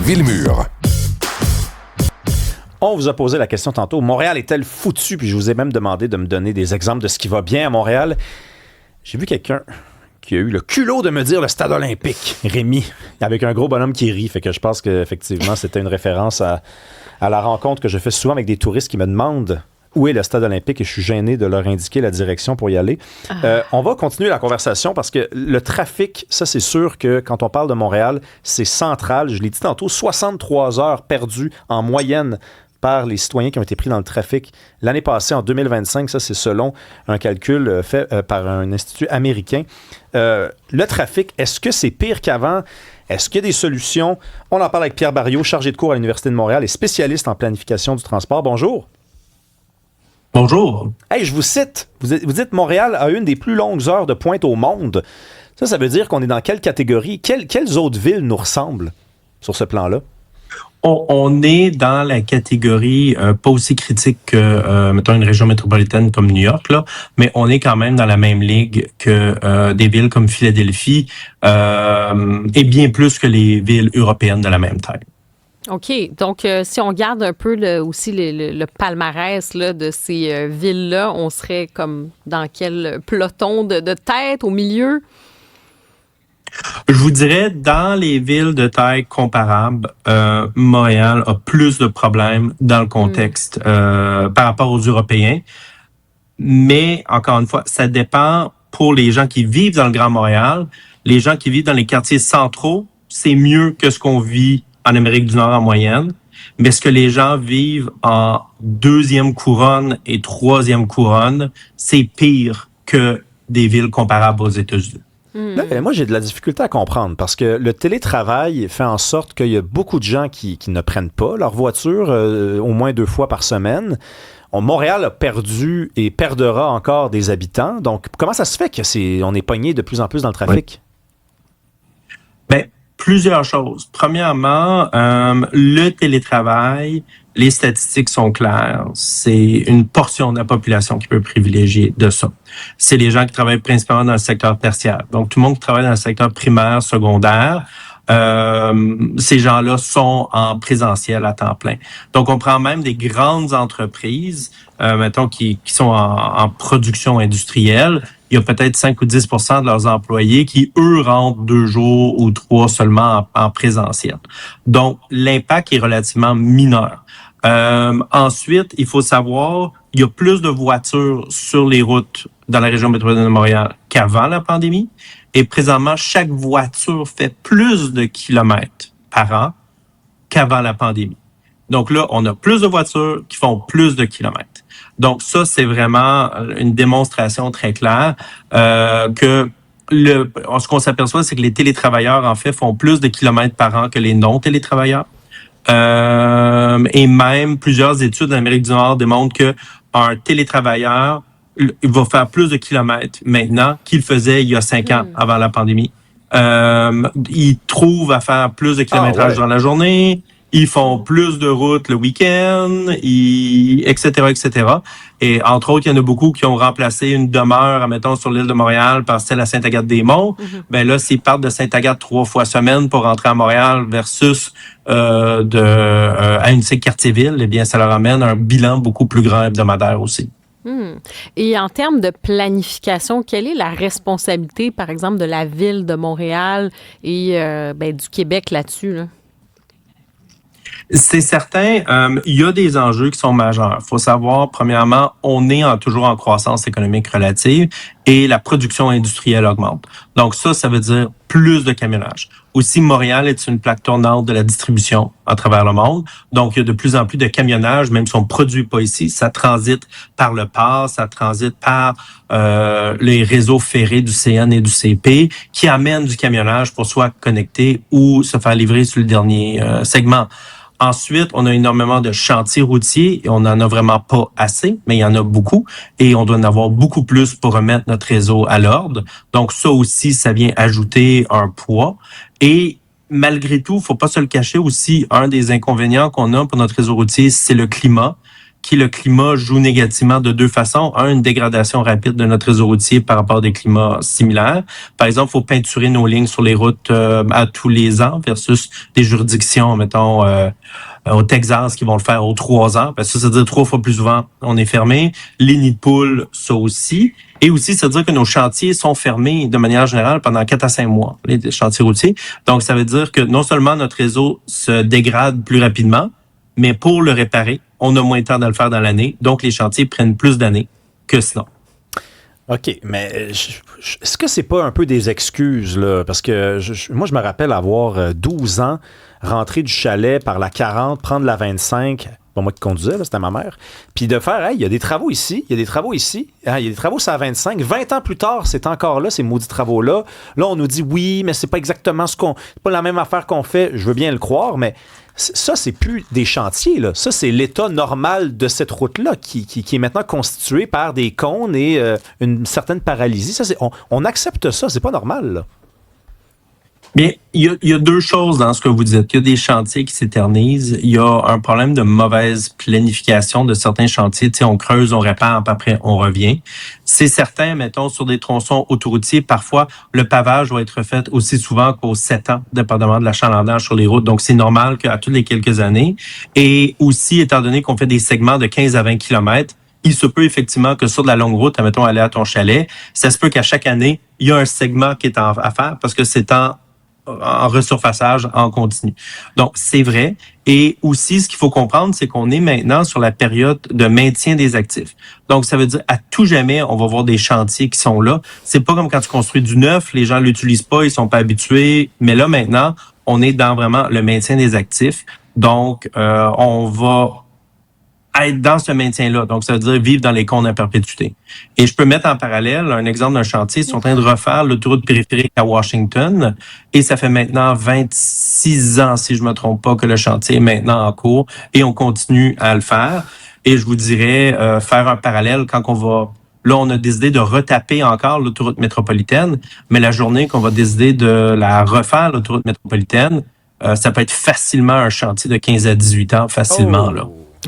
Villemure. On vous a posé la question tantôt. Montréal est-elle foutue? Puis je vous ai même demandé de me donner des exemples de ce qui va bien à Montréal. J'ai vu quelqu'un qui a eu le culot de me dire le stade olympique, Rémi, avec un gros bonhomme qui rit. Fait que je pense qu'effectivement, c'était une référence à la rencontre que je fais souvent avec des touristes qui me demandent où est le stade olympique et je suis gêné de leur indiquer la direction pour y aller. On va continuer la conversation parce que le trafic, ça c'est sûr que quand on parle de Montréal, c'est central. Je l'ai dit tantôt, 63 heures perdues en moyenne par les citoyens qui ont été pris dans le trafic l'année passée, en 2025. Ça, c'est selon un calcul fait par un institut américain. Le trafic, est-ce que c'est pire qu'avant? Est-ce qu'il y a des solutions? On en parle avec Pierre Barriot, chargé de cours à l'Université de Montréal et spécialiste en planification du transport. Bonjour. Bonjour. Hey, je vous cite. Vous dites Montréal a une des plus longues heures de pointe au monde. Ça veut dire qu'on est dans quelle catégorie? Quelles autres villes nous ressemblent sur ce plan-là? On est dans la catégorie pas aussi critique que, mettons, une région métropolitaine comme New York, là, mais on est quand même dans la même ligue que des villes comme Philadelphie et bien plus que les villes européennes de la même taille. OK. Donc, si on regarde un peu aussi le palmarès là, de ces villes-là, on serait comme dans quel peloton de tête, au milieu? Je vous dirais, dans les villes de taille comparable, Montréal a plus de problèmes dans le contexte par rapport aux Européens. Mais, encore une fois, ça dépend pour les gens qui vivent dans le Grand Montréal. Les gens qui vivent dans les quartiers centraux, c'est mieux que ce qu'on vit en Amérique du Nord en moyenne. Mais ce que les gens vivent en deuxième couronne et troisième couronne, c'est pire que des villes comparables aux États-Unis. Là, moi, j'ai de la difficulté à comprendre parce que le télétravail fait en sorte qu'il y a beaucoup de gens qui ne prennent pas leur voiture au moins 2 fois par semaine. Montréal a perdu et perdra encore des habitants. Donc, comment ça se fait qu'on est pogné de plus en plus dans le trafic? Oui. Plusieurs choses. Premièrement, le télétravail, les statistiques sont claires. C'est une portion de la population qui peut privilégier de ça. C'est les gens qui travaillent principalement dans le secteur tertiaire. Donc, tout le monde qui travaille dans le secteur primaire, secondaire, ces gens-là sont en présentiel à temps plein. Donc, on prend même des grandes entreprises, mettons, qui sont en production industrielle. Il y a peut-être 5 ou 10 % de leurs employés qui, eux, rentrent 2 jours ou 3 seulement en présentiel. Donc, l'impact est relativement mineur. Ensuite, il faut savoir, il y a plus de voitures sur les routes dans la région métropolitaine de Montréal qu'avant la pandémie. Et présentement, chaque voiture fait plus de kilomètres par an qu'avant la pandémie. Donc là, on a plus de voitures qui font plus de kilomètres. Donc ça, c'est vraiment une démonstration très claire que ce qu'on s'aperçoit, c'est que les télétravailleurs, en fait, font plus de kilomètres par an que les non-télétravailleurs. Et même plusieurs études en Amérique du Nord démontrent qu'un télétravailleur il va faire plus de kilomètres maintenant qu'il faisait il y a 5 ans avant la pandémie. Ils trouvent à faire plus de kilométrage dans la journée. Ils font plus de routes le week-end, etc., etc. Et entre autres, il y en a beaucoup qui ont remplacé une demeure, admettons, sur l'île de Montréal par celle à Sainte-Agathe-des-Monts. Ben là, s'ils partent de Sainte-Agathe 3 fois semaine pour rentrer à Montréal versus à une Quartier-Ville, eh bien, ça leur amène un bilan beaucoup plus grand hebdomadaire aussi. Et en termes de planification, quelle est la responsabilité, par exemple, de la Ville de Montréal et du Québec là-dessus, là? C'est certain, il y a des enjeux qui sont majeurs. Il faut savoir, premièrement, on est toujours en croissance économique relative et la production industrielle augmente. Donc ça veut dire plus de camionnage. Aussi, Montréal est une plaque tournante de la distribution à travers le monde. Donc, il y a de plus en plus de camionnage, même si on ne produit pas ici. Ça transite par le port, ça transite par les réseaux ferrés du CN et du CP qui amènent du camionnage pour soit connecter ou se faire livrer sur le dernier segment. Ensuite, on a énormément de chantiers routiers et on n'en a vraiment pas assez, mais il y en a beaucoup et on doit en avoir beaucoup plus pour remettre notre réseau à l'ordre. Donc ça aussi, ça vient ajouter un poids. Et malgré tout, faut pas se le cacher aussi, un des inconvénients qu'on a pour notre réseau routier, c'est le climat le climat joue négativement de deux façons. Un, une dégradation rapide de notre réseau routier par rapport à des climats similaires. Par exemple, il faut peinturer nos lignes sur les routes à tous les ans versus des juridictions, mettons, au Texas qui vont le faire aux 3 ans. Parce que ça veut dire 3 fois plus souvent, on est fermé. Les nids de poules, ça aussi. Et aussi, ça veut dire que nos chantiers sont fermés de manière générale pendant 4 à 5 mois, les chantiers routiers. Donc, ça veut dire que non seulement notre réseau se dégrade plus rapidement, mais pour le réparer, on a moins de temps de le faire dans l'année. Donc, les chantiers prennent plus d'années que sinon. OK, mais est-ce que c'est pas un peu des excuses, là? Parce que moi, je me rappelle avoir 12 ans, rentrer du chalet par la 40, prendre la 25, pas moi qui conduisais, là, c'était ma mère, puis de faire, hey, il y a des travaux ici, il y a des travaux ici, il y a des travaux sur la 25. 20 ans plus tard, c'est encore là, ces maudits travaux-là. Là, on nous dit, oui, mais c'est pas exactement c'est pas la même affaire qu'on fait. Je veux bien le croire, mais ça, c'est plus des chantiers, là. Ça, c'est l'état normal de cette route-là qui est maintenant constitué par des cônes et une certaine paralysie. Ça, on accepte ça, c'est pas normal, là. Bien, il y a deux choses dans ce que vous dites. Il y a des chantiers qui s'éternisent. Il y a un problème de mauvaise planification de certains chantiers. Tu sais, on creuse, on répare, puis après, on revient. C'est certain, mettons, sur des tronçons autoroutiers, parfois, le pavage doit être fait aussi souvent qu'aux 7 ans, dépendamment de l'achalandage sur les routes. Donc, c'est normal qu'à toutes les quelques années. Et aussi, étant donné qu'on fait des segments de 15 à 20 kilomètres, il se peut effectivement que sur de la longue route, admettons, aller à ton chalet, ça se peut qu'à chaque année, il y a un segment qui est à faire parce que c'est en resurfaçage en continu. Donc, c'est vrai. Et aussi, ce qu'il faut comprendre, c'est qu'on est maintenant sur la période de maintien des actifs. Donc, ça veut dire, à tout jamais, on va voir des chantiers qui sont là. C'est pas comme quand tu construis du neuf, les gens l'utilisent pas, ils sont pas habitués. Mais là, maintenant, on est dans vraiment le maintien des actifs. Donc, on va être dans ce maintien-là. Donc, ça veut dire vivre dans les cônes à perpétuité. Et je peux mettre en parallèle un exemple d'un chantier. Ils sont en train de refaire l'autoroute périphérique à Washington. Et ça fait maintenant 26 ans, si je me trompe pas, que le chantier est maintenant en cours. Et on continue à le faire. Et je vous dirais, faire un parallèle quand on va... Là, on a décidé de retaper encore l'autoroute métropolitaine. Mais la journée qu'on va décider de la refaire, l'autoroute métropolitaine, ça peut être facilement un chantier de 15 à 18 ans, facilement, là.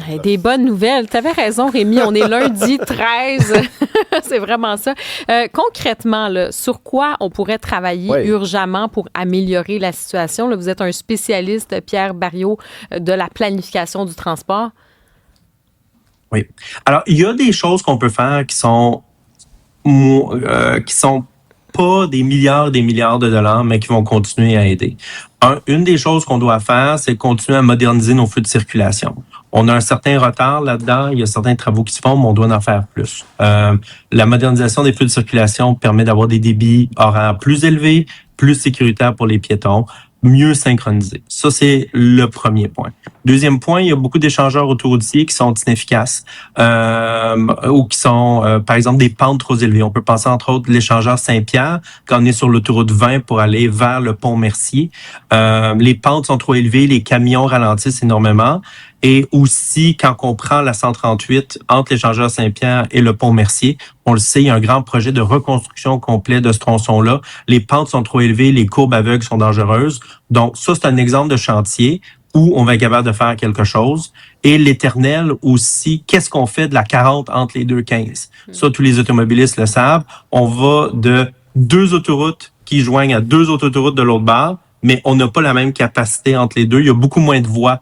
Hey, des bonnes nouvelles. Tu avais raison, Rémi. On est lundi 13. C'est vraiment ça. Concrètement, là, sur quoi on pourrait travailler urgemment pour améliorer la situation? Là, vous êtes un spécialiste, Pierre Barriot, de la planification du transport. Oui. Alors, il y a des choses qu'on peut faire qui sont pas des milliards de dollars, mais qui vont continuer à aider. Une des choses qu'on doit faire, c'est continuer à moderniser nos feux de circulation. On a un certain retard là-dedans. Il y a certains travaux qui se font, mais on doit en faire plus. La modernisation des feux de circulation permet d'avoir des débits horaires plus élevés, plus sécuritaires pour les piétons, mieux synchronisés. Ça, c'est le premier point. Deuxième point, il y a beaucoup d'échangeurs autoroutiers qui sont inefficaces ou qui sont, par exemple, des pentes trop élevées. On peut penser, entre autres, l'échangeur Saint-Pierre, quand on est sur l'autoroute 20 pour aller vers le pont Mercier. Les pentes sont trop élevées, les camions ralentissent énormément. Et aussi, quand on prend la 138 entre l'échangeur Saint-Pierre et le pont Mercier, on le sait, il y a un grand projet de reconstruction complet de ce tronçon-là. Les pentes sont trop élevées, les courbes aveugles sont dangereuses. Donc, ça, c'est un exemple de chantier où on va être capable de faire quelque chose. Et l'éternel aussi, qu'est-ce qu'on fait de la 40 entre les deux 15? Ça, tous les automobilistes le savent. On va de 2 autoroutes qui joignent à 2 autres autoroutes de l'autre bord, mais on n'a pas la même capacité entre les deux. Il y a beaucoup moins de voies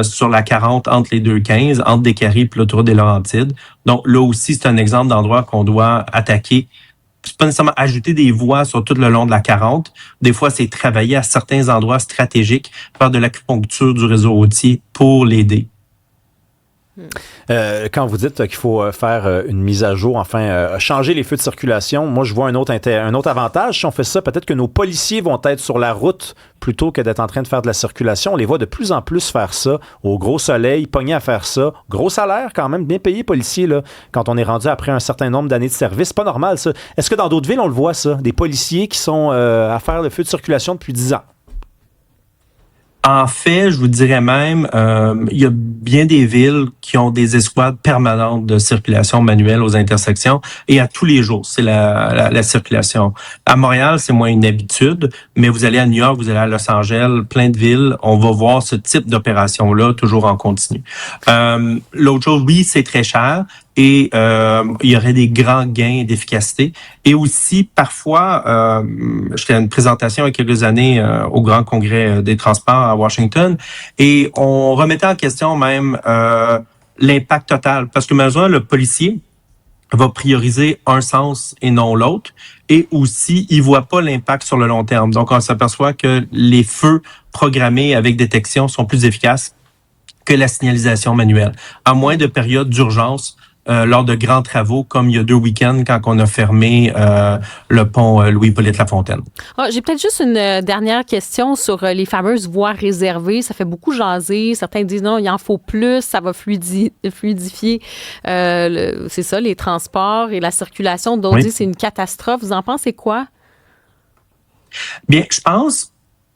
sur la 40 entre les deux 15, entre Descaries et l'autoroute des Laurentides. Donc là aussi, c'est un exemple d'endroit qu'on doit attaquer. C'est pas nécessairement ajouter des voies sur tout le long de la 40. Des fois, c'est travailler à certains endroits stratégiques, faire de l'acupuncture du réseau routier pour l'aider. Quand vous dites qu'il faut faire une mise à jour, enfin, changer les feux de circulation, moi, je vois un autre avantage. Si on fait ça, peut-être que nos policiers vont être sur la route plutôt que d'être en train de faire de la circulation. On les voit de plus en plus faire ça, au gros soleil, pognés à faire ça. Gros salaire quand même, bien payé policiers, là, quand on est rendu après un certain nombre d'années de service. C'est pas normal, ça. Est-ce que dans d'autres villes, on le voit, ça? Des policiers qui sont à faire le feu de circulation depuis 10 ans? En fait, je vous dirais même, il y a bien des villes qui ont des escouades permanentes de circulation manuelle aux intersections et à tous les jours, c'est la circulation. À Montréal, c'est moins une habitude, mais vous allez à New York, vous allez à Los Angeles, plein de villes, on va voir ce type d'opération-là toujours en continu. L'autre chose, oui, c'est très cher. Et il y aurait des grands gains d'efficacité. Et aussi, parfois, j'étais à une présentation il y a quelques années au Grand Congrès des transports à Washington, et on remettait en question même l'impact total. Parce que malheureusement, le policier va prioriser un sens et non l'autre. Et aussi, il voit pas l'impact sur le long terme. Donc, on s'aperçoit que les feux programmés avec détection sont plus efficaces que la signalisation manuelle. À moins de périodes d'urgence, lors de grands travaux, comme il y a 2 week-ends quand on a fermé le pont Louis-Hippolyte Lafontaine. J'ai peut-être juste une dernière question sur les fameuses voies réservées. Ça fait beaucoup jaser. Certains disent non, il en faut plus, ça va fluidifier c'est ça, les transports et la circulation. D'autres disent c'est une catastrophe. Vous en pensez quoi? Bien, je pense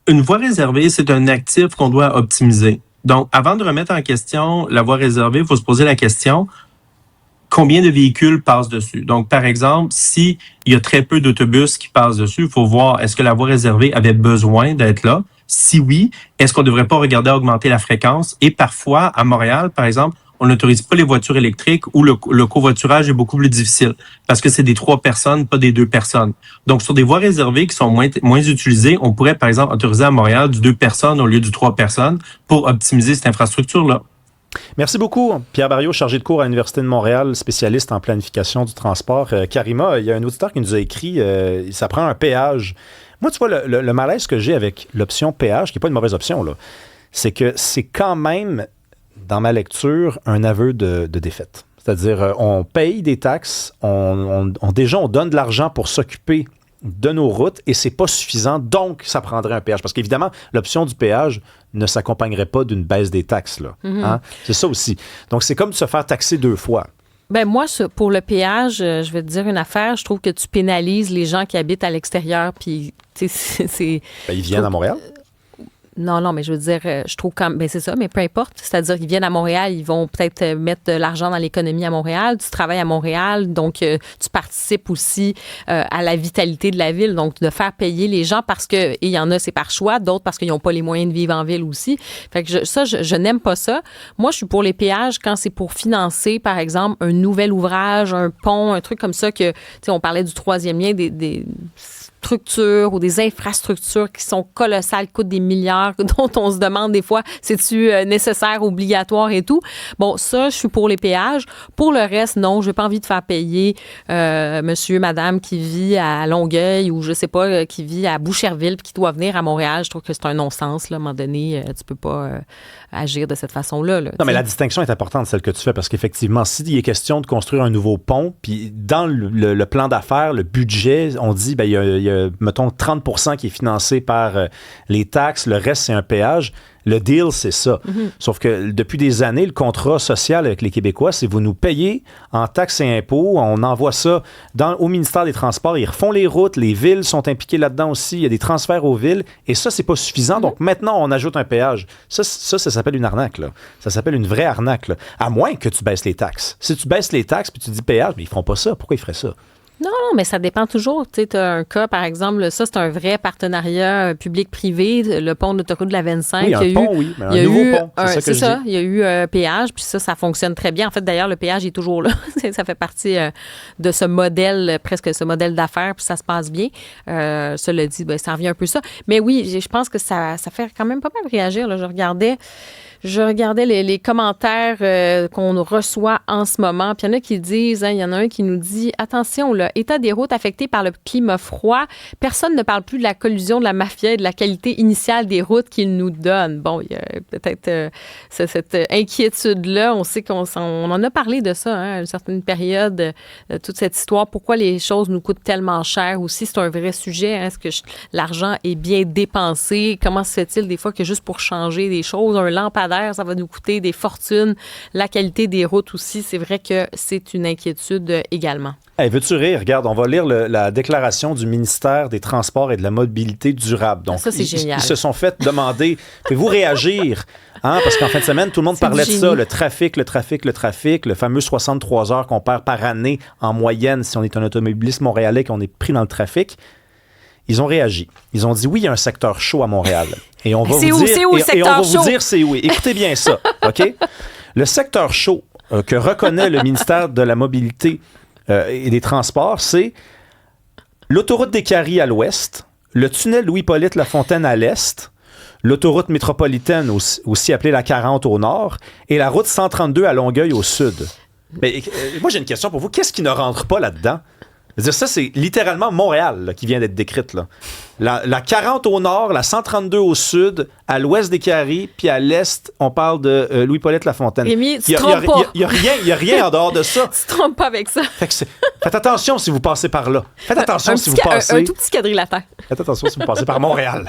une voie réservée, c'est un actif qu'on doit optimiser. Donc, avant de remettre en question la voie réservée, il faut se poser la question: combien de véhicules passent dessus? Donc, par exemple, si il y a très peu d'autobus qui passent dessus, il faut voir, est-ce que la voie réservée avait besoin d'être là? Si oui, est-ce qu'on ne devrait pas regarder à augmenter la fréquence? Et parfois, à Montréal, par exemple, on n'autorise pas les voitures électriques où le covoiturage est beaucoup plus difficile parce que c'est des 3 personnes, pas des 2 personnes. Donc, sur des voies réservées qui sont moins utilisées, on pourrait, par exemple, autoriser à Montréal du 2 personnes au lieu du 3 personnes pour optimiser cette infrastructure-là. Merci beaucoup, Pierre Barriot, chargé de cours à l'Université de Montréal, spécialiste en planification du transport. Karima, il y a un auditeur qui nous a écrit, ça prend un péage. Moi, tu vois, le malaise que j'ai avec l'option péage, qui n'est pas une mauvaise option, là, c'est que c'est quand même, dans ma lecture, un aveu de défaite. C'est-à-dire, on paye des taxes, déjà, on donne de l'argent pour s'occuper de nos routes et c'est pas suffisant, donc ça prendrait un péage. Parce qu'évidemment, l'option du péage ne s'accompagnerait pas d'une baisse des taxes. Là. Hein? C'est ça aussi. Donc, c'est comme de se faire taxer 2 fois. Ben moi, pour le péage, je vais te dire une affaire. Je trouve que tu pénalises les gens qui habitent à l'extérieur. Puis, c'est... Ben, ils viennent à Montréal? Non, mais je veux dire, je trouve comme, ben c'est ça, mais peu importe. C'est-à-dire qu'ils viennent à Montréal, ils vont peut-être mettre de l'argent dans l'économie à Montréal. Tu travailles à Montréal, donc tu participes aussi à la vitalité de la ville. Donc, de faire payer les gens parce que, et il y en a, c'est par choix, d'autres parce qu'ils n'ont pas les moyens de vivre en ville aussi. Fait que je n'aime pas ça. Moi, je suis pour les péages quand c'est pour financer, par exemple, un nouvel ouvrage, un pont, un truc comme ça que, tu sais, on parlait du 3e lien, des structures ou des infrastructures qui sont colossales, qui coûtent des milliards, dont on se demande des fois, c'est-tu nécessaire, obligatoire et tout. Bon, ça, je suis pour les péages. Pour le reste, non, je n'ai pas envie de faire payer monsieur, madame qui vit à Longueuil ou je sais pas, qui vit à Boucherville puis qui doit venir à Montréal. Je trouve que c'est un non-sens, là, à un moment donné. Tu peux pas agir de cette façon-là. Là, non, mais la distinction est importante, celle que tu fais, parce qu'effectivement, s'il est question de construire un nouveau pont, puis dans le plan d'affaires, le budget, on dit, ben il y a, mettons, 30% qui est financé par les taxes, le reste, c'est un péage. Le deal, c'est ça. Sauf que depuis des années, le contrat social avec les Québécois, c'est vous nous payez en taxes et impôts. On envoie ça au ministère des Transports. Ils refont les routes. Les villes sont impliquées là-dedans aussi. Il y a des transferts aux villes. Et ça, c'est pas suffisant. Donc maintenant, on ajoute un péage. Ça s'appelle une arnaque. Là. Ça s'appelle une vraie arnaque. Là. À moins que tu baisses les taxes. Si tu baisses les taxes puis tu dis péage, mais ils feront pas ça. Pourquoi ils feraient ça? Non, mais ça dépend toujours. Tu sais, as un cas, par exemple, ça, c'est un vrai partenariat public-privé, le pont de l'autoroute de la 25. Oui, un pont, oui, mais un nouveau pont. C'est ça. Il y a eu péage, puis ça fonctionne très bien. En fait, d'ailleurs, le péage est toujours là. Ça fait partie de ce modèle, presque ce modèle d'affaires, puis ça se passe bien. Cela dit, ben, ça revient un peu ça. Mais oui, je pense que ça fait quand même pas mal réagir. Là. Je regardais les commentaires qu'on reçoit en ce moment. Puis il y en a qui disent, il y en a un qui nous dit, attention, là, état des routes affectées par le climat froid, personne ne parle plus de la collusion de la mafia et de la qualité initiale des routes qu'il nous donne. Bon, il y a peut-être cette inquiétude-là. On sait qu'on en a parlé de ça à une certaine période, toute cette histoire. Pourquoi les choses nous coûtent tellement cher aussi? C'est un vrai sujet. Hein? Est-ce que l'argent est bien dépensé? Comment se fait-il des fois que juste pour changer des choses, un lampadaire, ça va nous coûter des fortunes? La qualité des routes aussi, c'est vrai que c'est une inquiétude également. Hey, veux-tu rire? Regarde, on va lire la déclaration du ministère des Transports et de la Mobilité durable. Donc, ça, c'est génial. Ils se sont fait demander, pouvez-vous réagir? Hein? Parce qu'en fin de semaine, tout le monde parlait de ça, le trafic, le fameux 63 heures qu'on perd par année en moyenne si on est un automobiliste montréalais, qu'on est pris dans le trafic. Ils ont réagi. Ils ont dit, oui, il y a un secteur chaud à Montréal. Et on va vous dire c'est où. Écoutez bien ça, OK? Le secteur chaud que reconnaît le ministère de la Mobilité et des Transports, c'est l'autoroute des Caries à l'ouest, le tunnel Louis-Hippolyte Lafontaine à l'est, l'autoroute métropolitaine, aussi appelée la 40 au nord, et la route 132 à Longueuil au sud. Mais moi, j'ai une question pour vous. Qu'est-ce qui ne rentre pas là-dedans? C'est-à-dire, ça, c'est littéralement Montréal là, qui vient d'être décrite. Là. La 40 au nord, la 132 au sud, à l'ouest des Caries, puis à l'est, on parle de Louis-Hippolyte Lafontaine. Rémi, tu te trompes pas. Il n'y a rien en dehors de ça. Tu te trompes pas avec ça. Faites attention si vous passez par là. Faites attention si vous passez... Un tout petit quadrilatère. Faites attention si vous passez par Montréal.